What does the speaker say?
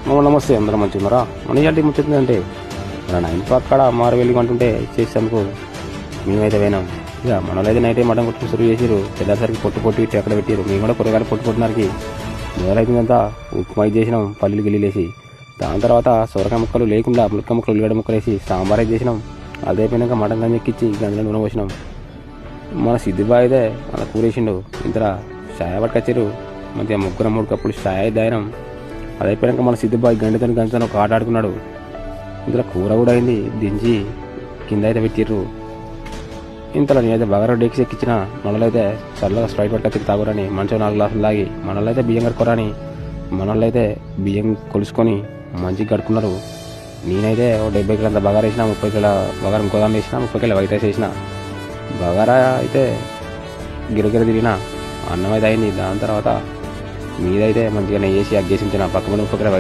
నమస్తే, అందరం మంచిగా ఉన్నారా? మన ఇలాంటి ముచ్చిందంటే మన ఇంటి పక్కడ మారు వెళ్ళి అంటుంటే చేసేందుకు మేమైతే పోయినాం. ఇక మనోళ్ళైతే నైట్ మటన్ కొట్టుకుని సురువు చేసారు. తెల్లారిసరికి పొట్టు ఇట్టి అక్కడ పెట్టారు. మేము కూడా కూరగాయలు పొట్టుకుంటున్నారికి మొదలైతుందంతా ఉప్మా చేసినాం, పల్లీలు గిల్లీలేసి. దాని తర్వాత సొరకాయ ముక్కలు లేకుండా ముక్క ముక్కలు ఉల్లిగడ్డ ముక్కలు వేసి సాంబార్ అయితే చేసినాం. అది అయిపోయినాక మటన్ గంజి ఎక్కించి గంజలో నూనె పోసినాం. మన సిద్ధిబాయ్ అయితే అలా కూరేసిండు. ఇంతలా చాయ్ పట్టుకొచ్చారు. మంచిగా ముగ్గురం 3 కప్పులు చాయ్ దాయినాం. అది అయిపోయాక మన సిద్ధిబాయ్ గంటతో ఒక ఆట ఆడుకున్నాడు. ఇందులో కూర కూడా అయింది. దించి కింద అయితే పెట్టిర్రు. ఇంతలో నేనైతే బగారా డేక్స్ ఎక్కించిన. మనోళ్ళైతే చల్లగా స్ప్రైట్ పట్టుకొచ్చి తాగురని మంచిగా 4 గ్లాసులు తాగి మనోళ్ళైతే బియ్యం కడుక్కోరని మనోళ్ళైతే బియ్యం కొలుసుకొని మంచిగా కడుక్కున్నారు. నేనైతే 70 కిలోల బగారా వేసిన, 30 కిలోల బగారా ఇంకో దాన్ని వేసిన, 30 కిలోల వైట్ రైస్ వేసిన. బగారా అయితే గిరగిర తిరిగిన. అన్నం అయితే అయింది. దాని తర్వాత మీదైతే మంచిగా నెయ్యి వేసి అగ్గేసి ఉంచిన. పక్క 30 కిలోల